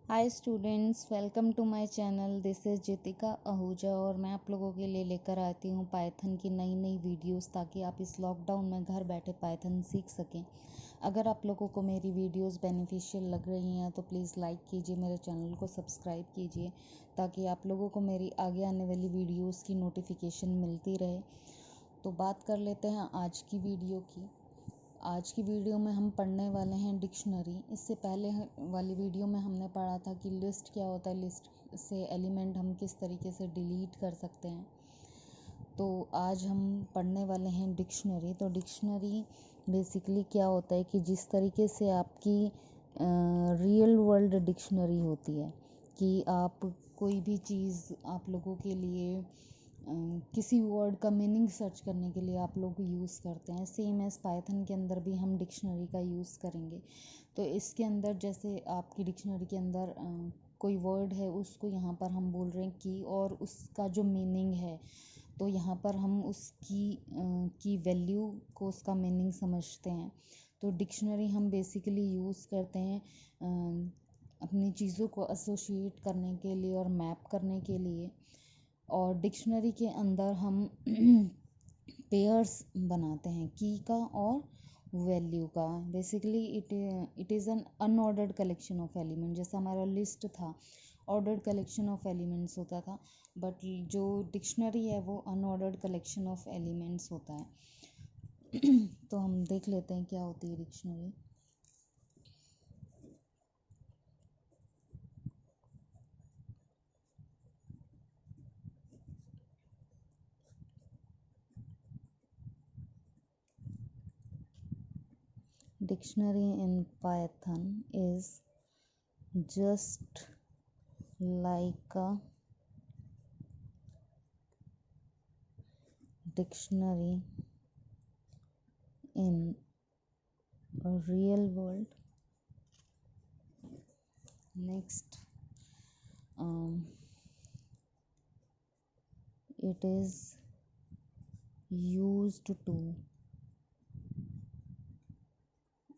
Hi students, welcome to my channel. This is Jitika Ahuja और मैं आप लोगों के लिए लेकर आती हूँ पाइथन की नई नई वीडियोस ताकि आप इस लॉकडाउन में घर बैठे पाइथन सीख सकें। अगर आप लोगों को मेरी वीडियोस बेनिफिशियल लग रही हैं तो प्लीज़ लाइक कीजिए, मेरे चैनल को सब्सक्राइब कीजिए ताकि आप लोगों को मेरी आगे आने वाली वीडियोज़ की नोटिफिकेशन मिलती रहे। तो बात कर लेते हैं आज की वीडियो की। आज की वीडियो में हम पढ़ने वाले हैं डिक्शनरी। इससे पहले वाली वीडियो में हमने पढ़ा था कि लिस्ट क्या होता है, लिस्ट से एलिमेंट हम किस तरीके से डिलीट कर सकते हैं। तो आज हम पढ़ने वाले हैं डिक्शनरी। तो डिक्शनरी बेसिकली क्या होता है कि जिस तरीके से आपकी रियल वर्ल्ड डिक्शनरी होती है कि आप कोई भी चीज़ आप लोगों के लिए किसी वर्ड का मीनिंग सर्च करने के लिए आप लोग यूज़ करते हैं, सेम एज़ पाइथन के अंदर भी हम डिक्शनरी का यूज़ करेंगे। तो इसके अंदर जैसे आपकी डिक्शनरी के अंदर कोई वर्ड है, उसको यहाँ पर हम बोल रहे हैं की, और उसका जो मीनिंग है तो यहाँ पर हम उसकी की वैल्यू को, उसका मीनिंग समझते हैं। तो डिक्शनरी हम बेसिकली यूज़ करते हैं अपनी चीज़ों को एसोसिएट करने के लिए और मैप करने के लिए। और डिक्शनरी के अंदर हम पेयर्स बनाते हैं की का और वैल्यू का। Basically it is an unordered collection of element. जैसा हमारा लिस्ट था, ऑर्डर्ड कलेक्शन ऑफ एलिमेंट्स होता था, बट जो डिक्शनरी है वो अनऑर्डर्ड कलेक्शन ऑफ एलिमेंट्स होता है। तो हम देख लेते हैं क्या होती है dictionary. Dictionary in Python is just like a dictionary in a real world. Next, it is used to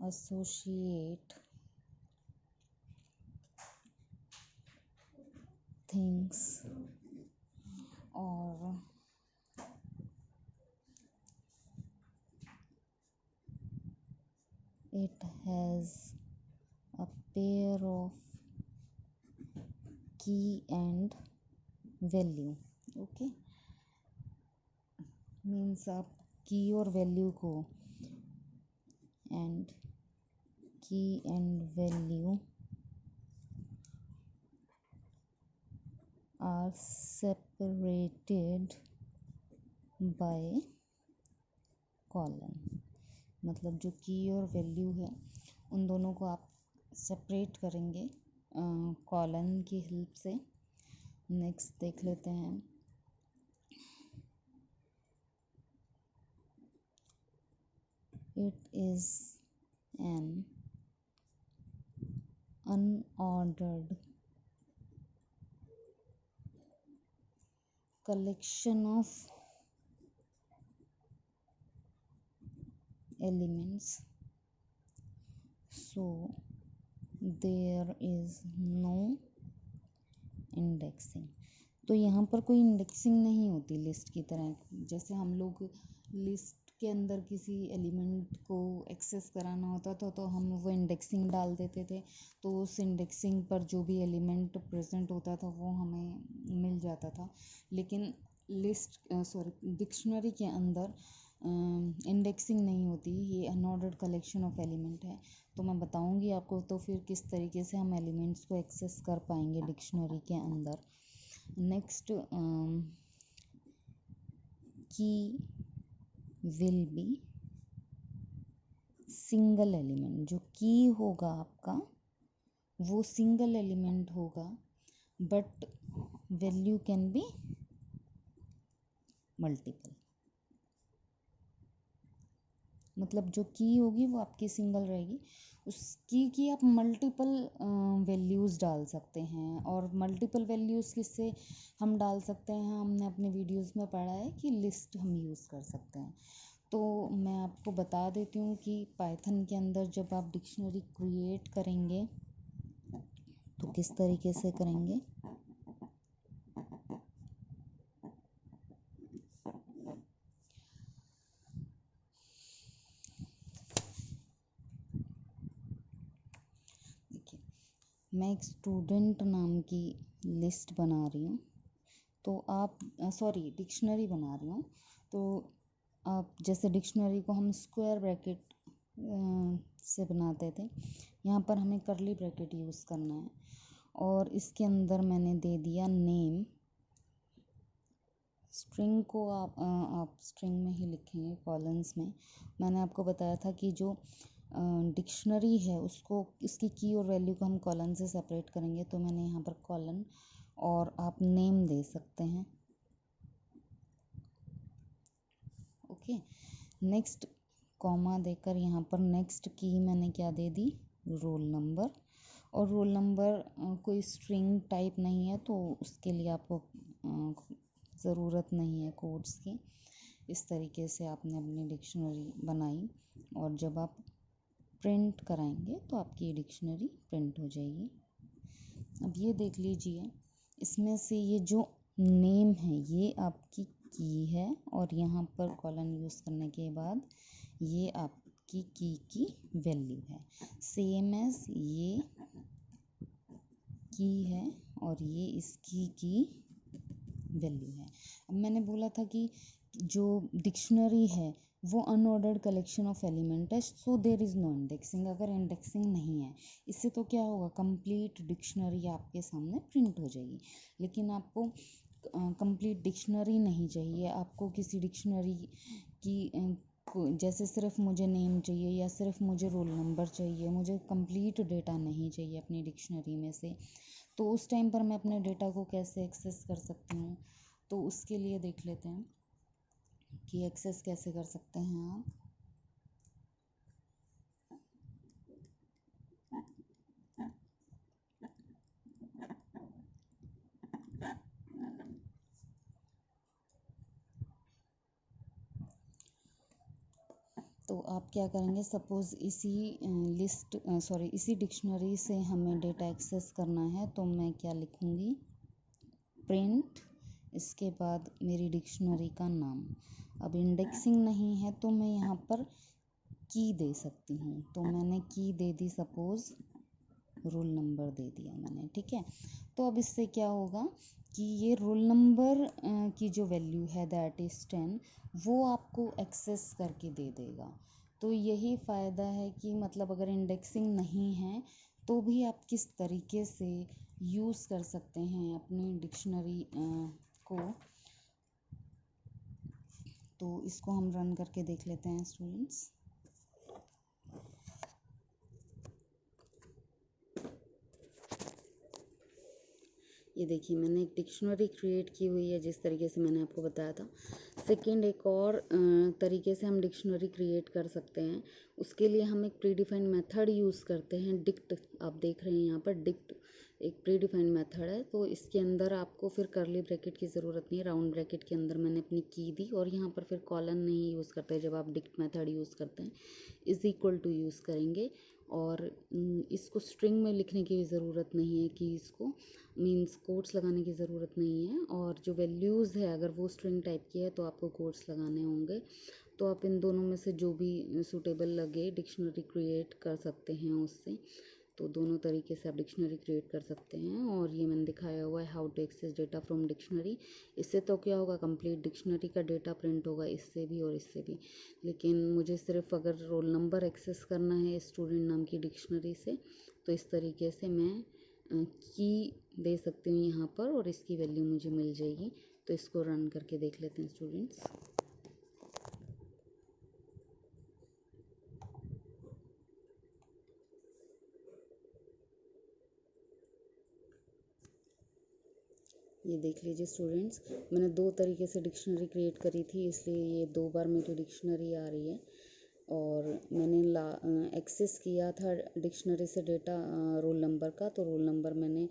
associate things, or it has a pair of key and value. Okay, means आप key और value को, and key and value are separated by colon. मतलब जो की और value है उन दोनों को आप सेपरेट करेंगे कॉलन की हेल्प से। नेक्स्ट देख लेते हैं। It is an unordered collection of elements, so there is no indexing। तो यहाँ पर कोई इंडेक्सिंग नहीं होती लिस्ट की तरह। जैसे हम लोग लिस्ट के अंदर किसी एलिमेंट को एक्सेस कराना होता था तो हम वो इंडेक्सिंग डाल देते थे, तो उस इंडेक्सिंग पर जो भी एलिमेंट प्रेजेंट होता था वो हमें मिल जाता था। लेकिन डिक्शनरी के अंदर इंडेक्सिंग नहीं होती, ये अनऑर्डर्ड कलेक्शन ऑफ एलिमेंट है। तो मैं बताऊंगी आपको तो फिर किस तरीके से हम एलिमेंट्स को एक्सेस कर पाएंगे डिक्शनरी के अंदर। नेक्स्ट, की विल बी सिंगल एलिमेंट। जो की होगा आपका वो सिंगल एलिमेंट होगा, but value can be multiple. मतलब जो की होगी वो आपकी सिंगल रहेगी, उस की आप मल्टीपल वैल्यूज़ डाल सकते हैं। और मल्टीपल वैल्यूज़ किससे हम डाल सकते हैं, हमने अपने वीडियोस में पढ़ा है कि लिस्ट हम यूज़ कर सकते हैं। तो मैं आपको बता देती हूँ कि पाइथन के अंदर जब आप डिक्शनरी क्रिएट करेंगे तो किस तरीके से करेंगे, देखिए मैं एक स्टूडेंट नाम की लिस्ट बना रही हूँ, तो आप सॉरी डिक्शनरी बना रही हूँ। तो आप जैसे डिक्शनरी को हम स्क्वायर ब्रैकेट से बनाते थे, यहाँ पर हमें करली ब्रैकेट यूज़ करना है और इसके अंदर मैंने दे दिया नेम। स्ट्रिंग को आप स्ट्रिंग में ही लिखेंगे, कॉलन्स में। मैंने आपको बताया था कि जो डिक्शनरी है उसको, इसकी की और वैल्यू को हम कॉलन से सेपरेट करेंगे, तो मैंने यहाँ पर कॉलन और आप नेम दे सकते हैं। ओके, नेक्स्ट कॉमा देकर यहाँ पर नेक्स्ट की मैंने क्या दे दी, रोल नंबर। और रोल नंबर कोई स्ट्रिंग टाइप नहीं है, तो उसके लिए आपको ज़रूरत नहीं है कोड्स की। इस तरीके से आपने अपनी डिक्शनरी बनाई और जब आप प्रिंट कराएंगे तो आपकी डिक्शनरी प्रिंट हो जाएगी। अब ये देख लीजिए, इसमें से ये जो नेम है ये आपकी की है और यहाँ पर कॉलन यूज़ करने के बाद ये आपकी की वैल्यू है, सेम एज ये की है और ये इसकी की वैल्यू है। अब मैंने बोला था कि जो डिक्शनरी है वो अनऑर्डर्ड कलेक्शन ऑफ एलिमेंट है, so there is no indexing. अगर इंडेक्सिंग नहीं है इससे तो क्या होगा, कंप्लीट डिक्शनरी आपके सामने प्रिंट हो जाएगी। लेकिन आपको कंप्लीट डिक्शनरी नहीं चाहिए, आपको किसी डिक्शनरी की जैसे सिर्फ मुझे नेम चाहिए या सिर्फ मुझे रोल नंबर चाहिए, मुझे कंप्लीट डेटा नहीं चाहिए अपनी डिक्शनरी में से, तो उस टाइम पर मैं अपने डेटा को कैसे एक्सेस कर सकती हूँ। तो उसके लिए देख लेते हैं कि एक्सेस कैसे कर सकते हैं आप। तो आप क्या करेंगे, सपोज़ इसी इसी डिक्शनरी से हमें डेटा एक्सेस करना है, तो मैं क्या लिखूँगी, प्रिंट, इसके बाद मेरी डिक्शनरी का नाम। अब इंडेक्सिंग नहीं है तो मैं यहाँ पर की दे सकती हूँ, तो मैंने की दे दी, सपोज़ रोल नंबर दे दिया मैंने, ठीक है। तो अब इससे क्या होगा कि ये रोल नंबर की जो वैल्यू है दैट इज़ 10, वो आपको एक्सेस करके दे देगा। तो यही फ़ायदा है कि मतलब अगर इंडेक्सिंग नहीं है तो भी आप किस तरीके से यूज़ कर सकते हैं अपनी डिक्शनरी को। तो इसको हम रन करके देख लेते हैं स्टूडेंट्स। ये देखिए मैंने एक डिक्शनरी क्रिएट की हुई है जिस तरीके से मैंने आपको बताया था। सेकंड, एक और तरीके से हम डिक्शनरी क्रिएट कर सकते हैं। उसके लिए हम एक प्रीडिफाइंड मेथड यूज़ करते हैं, डिक्ट। आप देख रहे हैं यहाँ पर डिक्ट एक प्रीडिफाइंड मेथड है, तो इसके अंदर आपको फिर करली ब्रैकेट की ज़रूरत नहीं है। राउंड ब्रैकेट के अंदर मैंने अपनी की दी और यहाँ पर फिर कॉलन नहीं यूज़ करते जब आप डिक्ट मेथड यूज़ करते हैं, इज़ इक्वल टू यूज़ करेंगे। और इसको स्ट्रिंग में लिखने की भी ज़रूरत नहीं है कि इसको मीन्स कोट्स लगाने की ज़रूरत नहीं है। और जो वैल्यूज़ है अगर वो स्ट्रिंग टाइप की है तो आपको कोट्स लगाने होंगे। तो आप इन दोनों में से जो भी सूटेबल लगे डिक्शनरी क्रिएट कर सकते हैं उससे। तो दोनों तरीके से आप डिक्शनरी क्रिएट कर सकते हैं। और ये मैंने दिखाया हुआ है how to access data from dictionary. इससे तो क्या होगा, कंप्लीट डिक्शनरी का डेटा प्रिंट होगा, इससे भी और इससे भी। लेकिन मुझे सिर्फ अगर रोल नंबर एक्सेस करना है स्टूडेंट नाम की डिक्शनरी से, तो इस तरीके से मैं की दे सकती हूँ यहाँ पर और इसकी वैल्यू मुझे मिल जाएगी। तो इसको रन करके देख लेते हैं स्टूडेंट्स। ये देख लीजिए स्टूडेंट्स, मैंने दो तरीके से डिक्शनरी क्रिएट करी थी, इसलिए ये दो बार मेरी डिक्शनरी आ रही है। और मैंने एक्सेस किया था डिक्शनरी से डेटा रोल नंबर का, तो रोल नंबर मैंने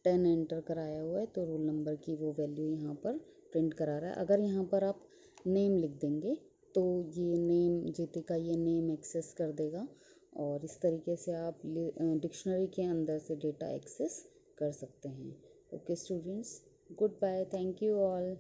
10 एंटर कराया हुआ है, तो रोल नंबर की वो वैल्यू यहाँ पर प्रिंट करा रहा है। अगर यहाँ पर आप नेम लिख देंगे तो ये नेम ज्योतिका, ये नेम एक्सेस कर देगा और इस तरीके से आप डिक्शनरी के अंदर से डेटा एक्सेस कर सकते हैं। Okay students, goodbye, thank you all.